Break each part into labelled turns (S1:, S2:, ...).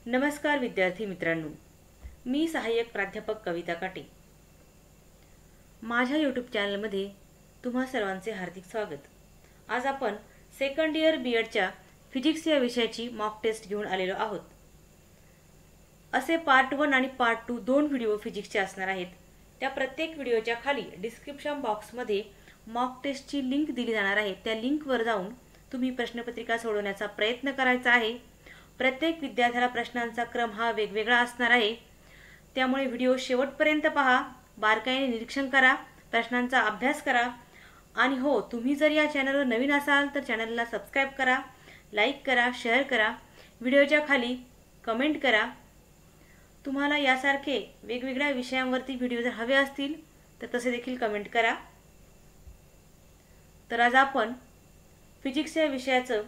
S1: नमस्कार विद्यार्थी मित्रांनो, मी सहाय्यक प्राध्यापक कविता काटे. माझ्या यूट्यूब चॅनलमध्ये तुम्हा सर्वांचे हार्दिक स्वागत. आज आपण सेकंड इयर बीएडच्या फिजिक्स या विषयाची मॉक टेस्ट घेऊन आलेलो आहोत. असे पार्ट 1 आणि पार्ट 2 दोन व्हिडिओ फिजिक्सचे असणार आहेत. त्या प्रत्येक व्हिडिओच्या खाली डिस्क्रिप्शन बॉक्समध्ये मॉक टेस्टची लिंक दिली जाणार आहे. त्या लिंकवर जाऊन तुम्ही प्रश्नपत्रिका सोडवण्याचा प्रयत्न करायचा आहे. प्रत्येक विद्यार्थ्याला प्रश्नांचा क्रम हा वेगवेगळा असणार आहे. त्यामुळे व्हिडिओ शेवटपर्यंत पहा, बारकाईने निरीक्षण करा, प्रश्नांचा अभ्यास करा. आणि हो, तुम्ही जर या चॅनलवर नवीन असाल तर चॅनलला सबस्क्राइब करा, लाईक करा, शेअर करा, व्हिडिओच्या खाली कमेंट करा. तुम्हाला यासारखे वेगवेगळ्या विषयांवरती व्हिडिओ जर हवे असतील तर तसे देखील कमेंट करा. तर आज आपण फिजिक्स या विषयाचं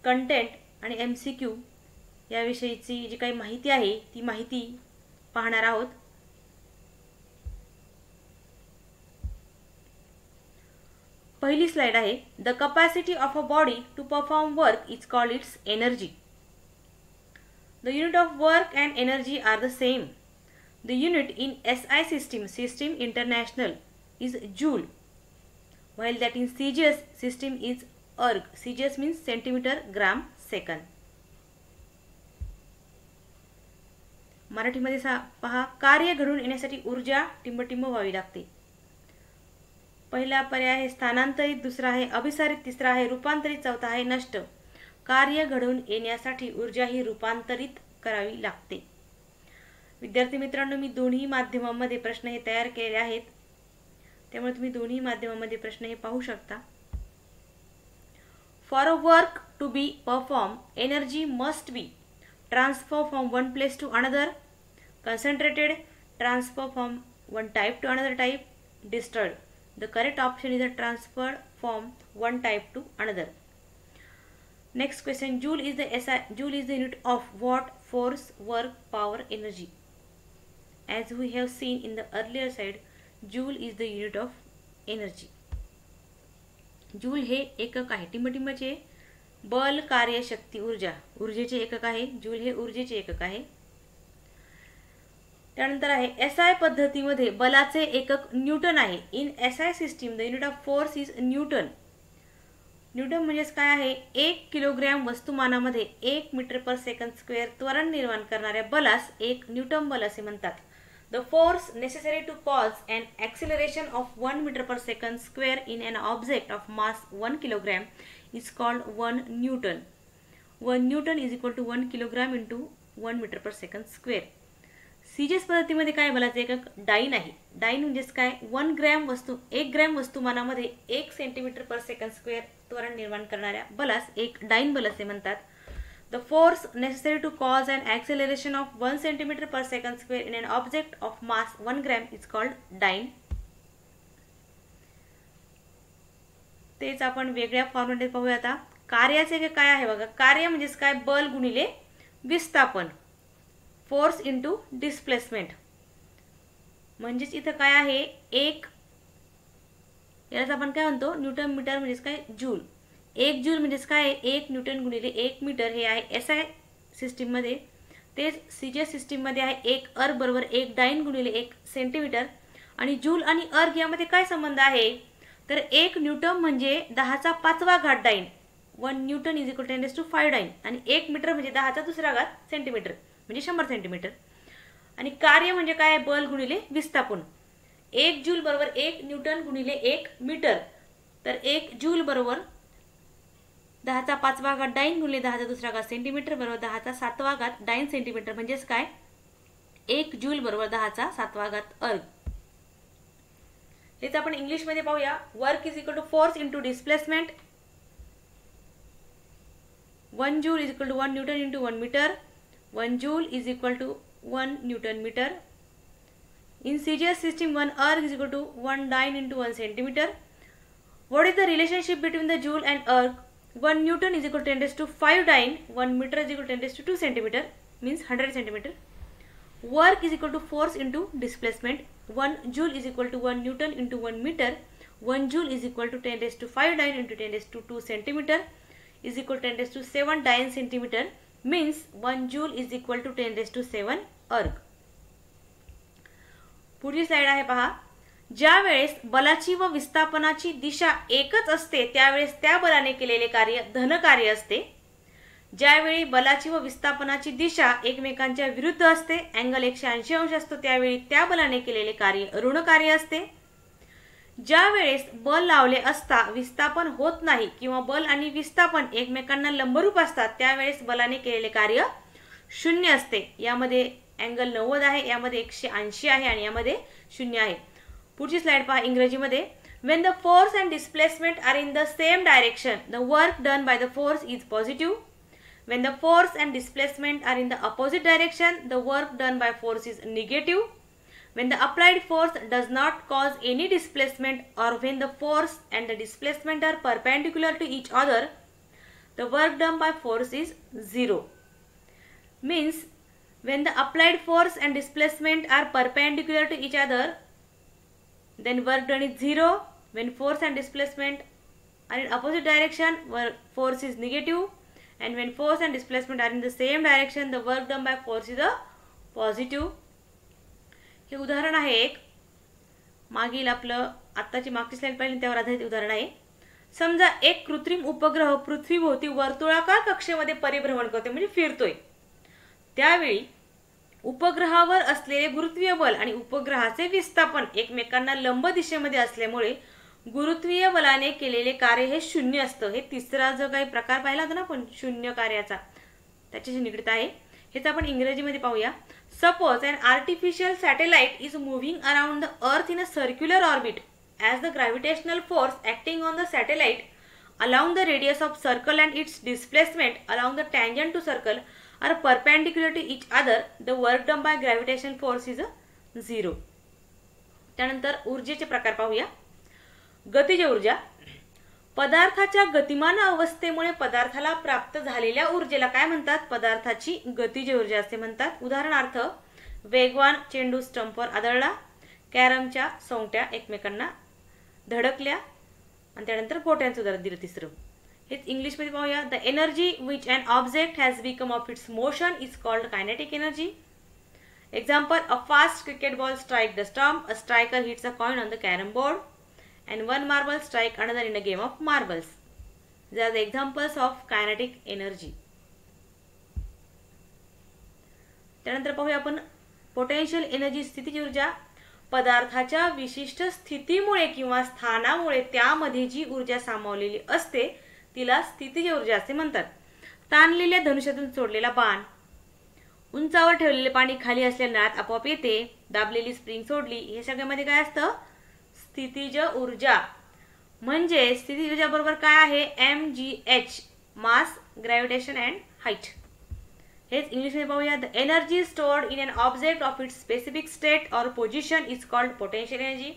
S1: कंटेंट आणि MCQ याविषयीची जी काही माहिती आहे ती माहिती पाहणार आहोत. पहिली स्लाइड आहे. The capacity of a body to perform work is called its energy. The unit of work and energy are the same. The unit in SI system international is joule, while that in CGS system is erg. CGS means centimeter gram second. मराठीमध्ये पहा. कार्य घडून येण्यासाठी ऊर्जा टिंबटिंब व्हावी लागते. पहिला पर्याय आहे स्थानांतरित, दुसरा आहे अभिसारित, तिसरा आहे रूपांतरित, चौथा आहे नष्ट. कार्य घडून येण्यासाठी ऊर्जा ही रूपांतरित करावी लागते. विद्यार्थी मित्रांनो, मी दोन्ही माध्यमांमध्ये प्रश्न हे तयार केलेले आहेत, त्यामुळे तुम्ही दोन्ही माध्यमांमध्ये प्रश्न हे पाहू शकता. For a work to be perform, energy must be transfer from one place to another, concentrated, transfer from one type to another type, destroyed. The correct option is a transferred from one type to another. Next question. Joule is the unit of what? Force, work, power, energy. As we have seen in the earlier slide, joule is the unit of energy. Joule हे एकक आहे टिंबटिंबचे बल, कार्य, शक्ती, ऊर्जा. ऊर्जेचे एकक आहे. Joule हे ऊर्जेचे एकक आहे. त्यानंतर आहे SI पद्धतीमध्ये बलाचे एकक न्यूटन आहे. In SI system the unit of force is Newton. Newton म्हणजे काय आहे? 1 किलोग्रॅम वस्तुमानामध्ये 1 मीटर पर सेकंद स्क्वेअर त्वरण निर्माण करणाऱ्या बलास 1 न्यूटन बल असे म्हणतात. The force necessary to cause an acceleration of 1 metre per second square in an object of mass 1 kilogram is called 1 Newton. 1 Newton is equal to 1 kilogram into 1 meter per second square. CGS पद्धतीमध्ये काय बलाचे एकक? Dine आहे. Dine म्हणजेच काय? 1 gram वस्तुमानामध्ये 1 centimetre per second square त्वरण निर्माण करणाऱ्या बलास एक डाईन बल असे म्हणतात. The force necessary to cause an acceleration of 1 centimetre per second square in an object of mass 1 gram is called dyne. तेच आपण वेगळ्या फॉर्ममध्ये पाहूया. आता कार्याचे काय आहे बघा. कार्य म्हणजेच काय? बल गुणिले विस्थापन, फोर्स इंटू डिस्प्लेसमेंट. म्हणजेच इथं काय आहे? यालाच आपण काय म्हणतो? न्यूटन मीटर म्हणजेच काय? जूल. 1 जूल म्हणजेच काय? 1 न्यूटन गुणिले 1 मीटर. हे आहे SI सिस्टीम मध्ये. तेच CGS सिस्टीम मध्ये आहे 1 अर्ग बरोबर 1 डाईन गुणिले 1 सेंटीमीटर. आणि जूल आणि अर्ग यामध्ये काय संबंध आहे? तर 1 न्यूटन म्हणजे 10चा 5वा घात dyne. 1 newton is equal to 10⁵ dyne. आणि 1 मीटर म्हणजे 10चा 2रा घात सेंटीमीटर म्हणजे 100 सेंटीमीटर. आणि कार्य म्हणजे काय? बल गुणिले विस्थापन. 1 जूल बरोबर 1 न्यूटन गुणिले 1 मीटर. तर 1 जूल बरोबर 10चा 5वा घात डाईन गुणिले 10चा 2रा घात सेंटीमीटर बरोबर 10चा 7वा घात डाईन सेंटीमीटर. म्हणजेच काय? 1 जूल बरोबर 10चा 7वा घात अर्ग. हेच आपण इंग्लिश मध्ये पाहूया. Work is equal to force into displacement. 1 joule is equal to 1 newton into 1 metre. 1 joule is equal to 1 newton metre. In CGS system 1 erg is equal to 1 dyne into 1 centimetre. What is the relationship between the joule and erg? 1 newton is equal to 10⁵ dyne. 1 metre is equal to 10⁵2 centimetre means 100 centimetre. Work is equal to force into displacement. 1 joule is equal to 1 Newton into 1 meter. 1 joule is equal to 10⁵ dyne into 10⁵2 centimeter is equal to 10⁵7 dyne centimeter means 1 joule is equal to 10⁷ अर्ग. पुढची slide आहे पहा. ज्या वेळेस बलाची व विस्थापनाची दिशा एकच असते त्यावेळेस त्या बलाने केलेले कार्य धन कार्य असते. ज्यावेळी बलाची व विस्थापनाची दिशा एकमेकांच्या विरुद्ध असते, अँगल 180 अंश असतो, त्यावेळी त्या बलाने केलेले कार्य ऋण कार्य असते. ज्या वेळेस बल लावले असता विस्थापन होत नाही किंवा बल आणि विस्थापन एकमेकांना लंबरूप असतात त्यावेळेस बलाने केलेले कार्य शून्य असते. यामध्ये अँगल 90 आहे, यामध्ये 180 आहे आणि यामध्ये 0 आहे. पुढची स्लाइड पहा इंग्रजीमध्ये. When the force and displacement are in the same direction, the work done by the force is positive. When the force and displacement are in the opposite direction, the work done by force is negative. When the applied force does not cause any displacement or when the force and the displacement are perpendicular to each other, the work done by force is 0. Means when the applied force and displacement are perpendicular to each other, then work done is 0. When force and displacement are in opposite direction, force is negative. And when force and displacement are in the same direction, the work done by force is a positive. हे उदाहरण आहे एक. मागील आपलं आत्ताची मागची slide पाहिली त्यावर आधारित उदाहरण आहे. समजा एक कृत्रिम उपग्रह पृथ्वीभोवती वर्तुळाकार कक्षेमध्ये परिभ्रमण करतोय म्हणजे फिरतोय. त्यावेळी उपग्रहावर असलेले गुरुत्वीय बल आणि उपग्रहाचे विस्थापन एकमेकांना लंब दिशेमध्ये असल्यामुळे गुरुत्वीय बलाने केलेले कार्य हे शून्य असतं. हे तिसरा जो काही प्रकार पाहिला होता ना आपण शून्य कार्याचा त्याच्याशी निगडित आहे. हेच आपण इंग्रजीमध्ये पाहूया. Suppose an artificial satellite is moving around the earth in a circular orbit as the gravitational force acting on the satellite along the radius of circle and its displacement along the tangent to circle are perpendicular to each other, the work done by gravitational force is 0. त्यानंतर ऊर्जेचे प्रकार पाहूया. गतिज ऊर्जा. पदार्थाच्या गतिमान अवस्थेमुळे पदार्थाला प्राप्त झालेल्या ऊर्जेला काय म्हणतात? पदार्थाची गतिज ऊर्जा असे म्हणतात. उदाहरणार्थ वेगवान चेंडू स्टंपवर आदळला, कॅरमच्या सोंगट्या एकमेकांना धडकल्या आणि त्यानंतर गोट्यांचं उदाहरण दिलं तिसरं. हेच इंग्लिशमध्ये पाहूया. The energy which an object has become of its motion is called kinetic energy. Example, a fast cricket ball strike the stump, a striker hits a coin on the carrom board, and one marble strike another in a game of marbles. These are the examples of kinetic energy. त्यानंतर पाहूया आपण potential energy स्थितीज ऊर्जा. पदार्थाच्या विशिष्ट स्थितीमुळे किंवा स्थानामुळे त्यामध्ये जी ऊर्जा सामावलेली असते तिला स्थितीज ऊर्जा असे म्हणतात. ताणलेल्या धनुष्यातून सोडलेला बाण, उंचावर ठेवलेले पाणी खाली असलेल्या नळात आपोआप येते, दाबलेली स्प्रिंग सोडली, हे सगळ्यामध्ये काय असतं? स्थितीज ऊर्जा. म्हणजे स्थितीज ऊर्जा बरोबर काय आहे? mgh, mass, gravitation and height. हेच इंग्लिशमध्ये पाहूया. The energy stored in an object of its specific state or position is called potential energy.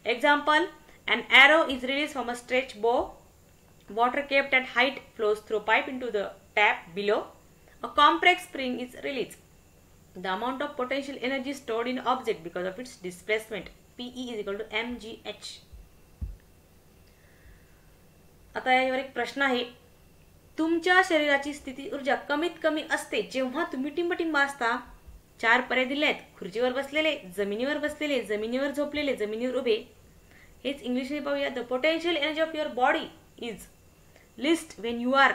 S1: Example, an arrow is released from a stretch bow, water kept at height flows through pipe into the tap below, a compressed spring is released. The amount of potential energy stored in object because of its displacement, PE is equal to mgh. आता यावर एक प्रश्न आहे. तुमच्या शरीराची स्थिती ऊर्जा कमीत कमी असते जेव्हा तुम्ही टिंबटिंब असता. 4 पर्याय दिले आहेत. खुर्चीवर बसलेले, जमिनीवर बसलेले, जमिनीवर झोपलेले, जमिनीवर उभे. हेच इंग्लिशमध्ये पाहूया. The potential energy of your body is least when you are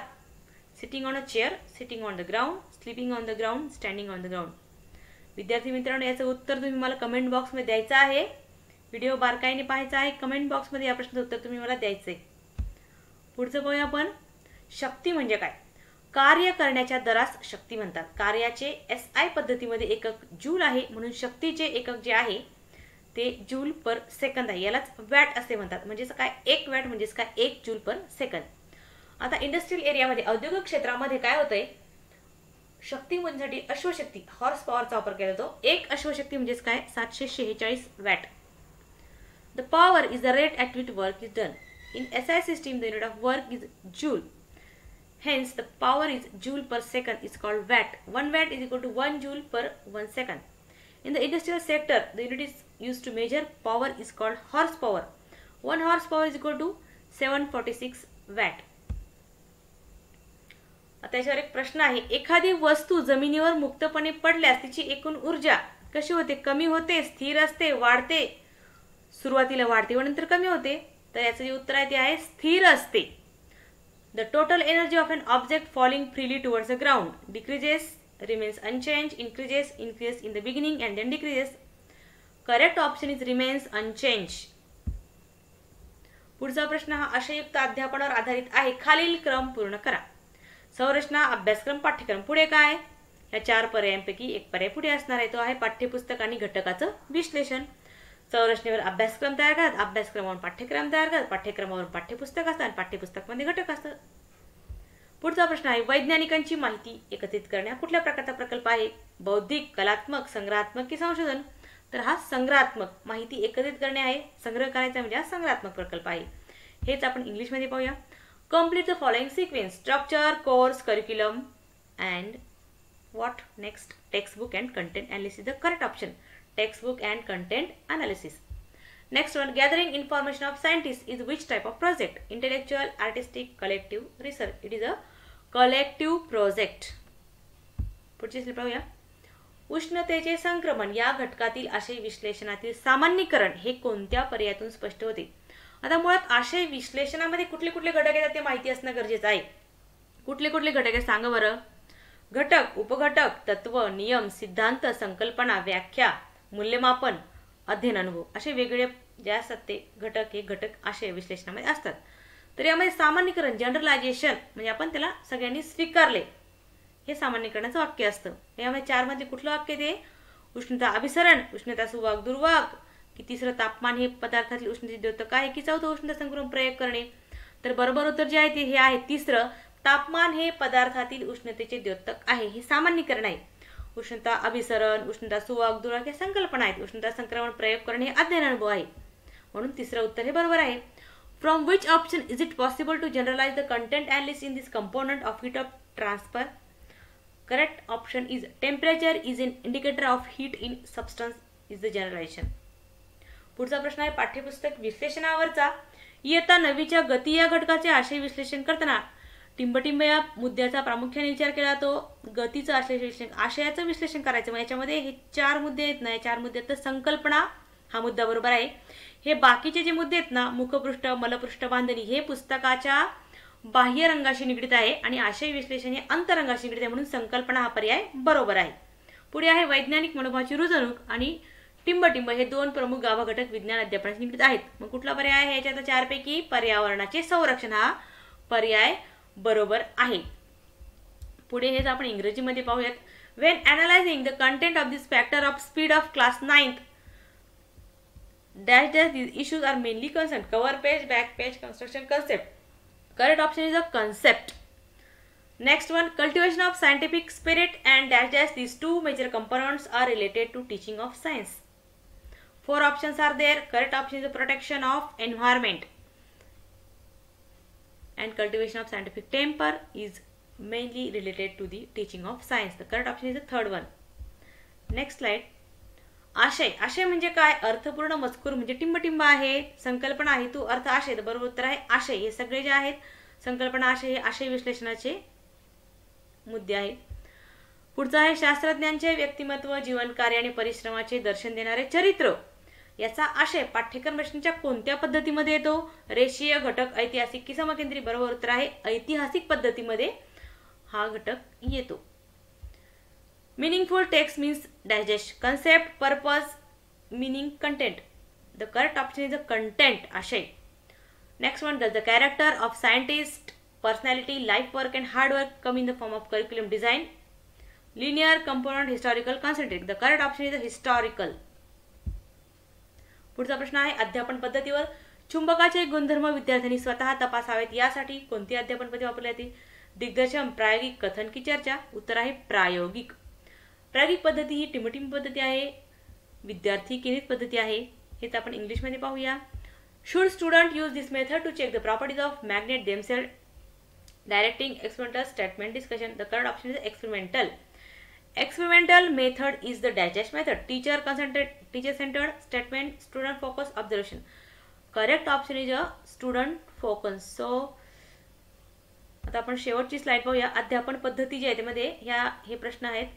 S1: sitting on a chair, sitting on the ground, sleeping on the ground, standing on the ground. विद्यार्थी मित्रांनो, याचं उत्तर तुम्ही मला कमेंट बॉक्समध्ये द्यायचं आहे. व्हिडिओ बारकाईने पाहायचा आहे. कमेंट बॉक्समध्ये या प्रश्नाचं उत्तर तुम्ही मला द्यायचं आहे. पुढचं पाहूया आपण. शक्ती म्हणजे काय? कार्य करण्याच्या दरास शक्ती म्हणतात. कार्याचे SI पद्धतीमध्ये एकक जूल आहे, म्हणून शक्तीचे एकक जे आहे ते जूल पर सेकंद आहे. यालाच वॅट असे म्हणतात. म्हणजेच काय? 1 वॅट म्हणजेच काय? 1 जूल पर सेकंद. आता इंडस्ट्रियल एरियामध्ये, औद्योगिक क्षेत्रामध्ये काय होतंय? शक्ती मोजण्यासाठी अश्वशक्ती, हॉर्स पॉवरचा वापर केला जातो. 1 अश्वशक्ती म्हणजेच काय? 746 watt. The power is the rate at which work is done. In SI system, the unit of work is joule. Hence, the power is joule per second is called watt. 1 watt is equal to 1 joule per 1 second. In the industrial sector, the unit is used to measure power is called horsepower. 1 horsepower is equal to 746 watt. आता याच्यावर एक प्रश्न आहे, एखादी वस्तू जमिनीवर मुक्तपणे पडल्यास तिची एकूण ऊर्जा कशी होते? कमी होते, स्थिर असते, वाढते? सुरुवातीला वाढते व नंतर कमी होते. तर याचं जे उत्तर आहे ते आहे स्थिर असते. The total energy of an object falling freely towards the ground decreases, remains unchanged, increases in the beginning and then decreases. Correct option is remains unchanged. पुढचा प्रश्न हा आशययुक्त अध्यापनावर आधारित आहे. खालील क्रम पूर्ण करा. संरचना, अभ्यासक्रम, पाठ्यक्रम. पुढे काय? या 4 पर्यायांपैकी एक पर्याय पुढे असणार आहे, तो आहे पाठ्यपुस्तक आणि घटकाचं विश्लेषण. संरचनेवर अभ्यासक्रम तयार करतात, अभ्यासक्रमावर पाठ्यक्रम तयार करतात, पाठ्यक्रमावर पाठ्यपुस्तक असतात, पाठ्यपुस्तकमध्ये घटक असतात. पुढचा प्रश्न आहे, वैज्ञानिकांची माहिती एकत्रित करणे हा कुठल्या प्रकारचा प्रकल्प आहे? बौद्धिक, कलात्मक, संग्रहात्मक की संशोधन? तर हा संग्रहात्मक. माहिती एकत्रित करणे आहे, संग्रह करायचा म्हणजे हा संग्रहात्मक प्रकल्प आहे. हेच आपण इंग्लिशमध्ये पाहूया. Complete the following sequence: structure, course, curriculum and what next? Textbook and content analysis. The correct option textbook and content analysis. Next one, gathering information of scientists is which type of project? Intellectual, artistic, collective, research. It is a collective project. पुढची slide पाहूया. उष्णतेचे संक्रमण या घटकातील आशय विश्लेषणातील सामान्यीकरण हे कोणत्या पर्यायातून स्पष्ट होते? आता मुळात आशय विश्लेषणामध्ये कुठले कुठले घटक येतात ते माहिती असणं गरजेचं आहे. कुठले कुठले घटक आहेत सांगा बरं. घटक, उपघटक, तत्व, नियम, सिद्धांत, संकल्पना, व्याख्या, मूल्यमापन, अध्ययन, अनुभव असे वेगवेगळे जे असतात ते घटक हे घटक आशय विश्लेषणामध्ये असतात. तर यामध्ये सामान्यीकरण, जनरलायझेशन म्हणजे आपण त्याला सगळ्यांनी स्वीकारले हे सामान्यीकरणाचं वाक्य असतं. यामध्ये 4 मध्ये कुठलं वाक्य ते? उष्णता अभिसरण, उष्णता सुवाहक दुर्वाहक, की तिसरं तापमान हे पदार्थातील उष्णतेचे द्योतक आहे, की चौथं उष्णता संक्रमण प्रयोग करणे? तर बरोबर उत्तर जे आहे ते हे आहे तिसरं, तापमान हे पदार्थातील उष्णतेचे द्योतक आहे. हे सामान्यीकरण आहे. उष्णता अभिसरण, उष्णता सुवाहक दुर्वाहक हे संकल्पना आहेत. उष्णता संक्रमण प्रयोग करणे हे अध्ययन अनुभव आहे. म्हणून तिसरं उत्तर हे बरोबर आहे. From which option is it possible to generalise the content analysis in this component of heat of transfer? Correct option is temperature is an indicator of heat in substance is the generalisation. पुढचा प्रश्न आहे पाठ्यपुस्तक विश्लेषणावरचा. इयत्ता 9वीच्या गती या घटकाचे आशय विश्लेषण करताना टिंबटिंब या मुद्द्याचा प्रामुख्याने विचार केला. तो गतीचं आशयाचं विश्लेषण करायचं. मग याच्यामध्ये हे 4 मुद्दे आहेत ना, या 4 मुद्द्यात तर संकल्पना हा मुद्दा बरोबर आहे. हे बाकीचे जे मुद्दे आहेत ना, मुखपृष्ठ, मलपृष्ठ, बांधणी हे पुस्तकाच्या बाह्य रंगाशी निगडित आहे आणि आशय विश्लेषण हे अंतरंगाशी निगडित आहे. म्हणून संकल्पना हा पर्याय बरोबर आहे. पुढे आहे वैज्ञानिक मनोभावाची रुजवणूक आणि टिंबटिंब हे 2 प्रमुख गाभा घटक विज्ञान अध्यापनाशी निगडित आहेत. मग कुठला पर्याय आहे? याच्यात 4 पैकी पर्यावरणाचे संरक्षण हा पर्याय बरोबर आहे. पुढे हेच आपण इंग्रजीमध्ये पाहूयात. When analysing the content of this factor of speed of class 9th dash dash these issues are mainly concerned: cover page, back page, construction concept. Correct option is a concept. Next one, cultivation of scientific spirit and dash dash these 2 major components are related to teaching of science. 4 options are there. Correct option is the protection of environment and cultivation of scientific temper is mainly related to the teaching of science. The correct option is the 3rd one. Next slide. आशय. आशय म्हणजे काय? अर्थपूर्ण मजकूर म्हणजे टिंबटिंब आहे, संकल्पना आहे, तू अर्थ आशय. बरोबर उत्तर आहे आशय. हे सगळे जे आहेत संकल्पना, आशय हे आशय विश्लेषणाचे मुद्दे आहेत. पुढचा आहे शास्त्रज्ञांचे व्यक्तिमत्व, जीवन, कार्य आणि परिश्रमाचे दर्शन देणारे चरित्र. याचा आशय पाठ्यक्रम रचनेच्या कोणत्या पद्धतीमध्ये येतो? रेषीय, घटक, ऐतिहासिक की समकेंद्री? बरोबर उत्तर आहे ऐतिहासिक पद्धतीमध्ये हा घटक येतो. Meaningful text means dash dash. Concept, purpose, meaning, content. The correct option is the content, Aashay. Next one, does the character of scientist, personality, life work and hard work come in the form of curriculum design? Linear, component, historical, concentric. The correct option is the historical. पुढचा प्रश्न आहे अध्यापन पद्धतीवर. चुंबकाचे गुणधर्म विद्यार्थ्यांनी स्वतः तपासावेत यासाठी कोणती अध्यापन पद्धती वापरली जाते? दिग्दर्शन, प्रायोगिक, कथन की चर्चा? उत्तर आहे प्रायोगिक. प्रायोगिक पद्धती ही टिंबटिंब पद्धती आहे, विद्यार्थी केंद्रित पद्धती आहे. हे आपण इंग्लिशमध्ये पाहूया. Should student use this method to check the properties of magnet themselves? Directing, experimental, statement, discussion. The correct option is experimental. Experimental method is the dash dash method. Teacher centered, statement, student focus, observation. Correct option is a student focus. So आता आपण शेवटची slide पाहूया. अध्यापन पद्धती जी आहे त्यामध्ये हे प्रश्न आहेत.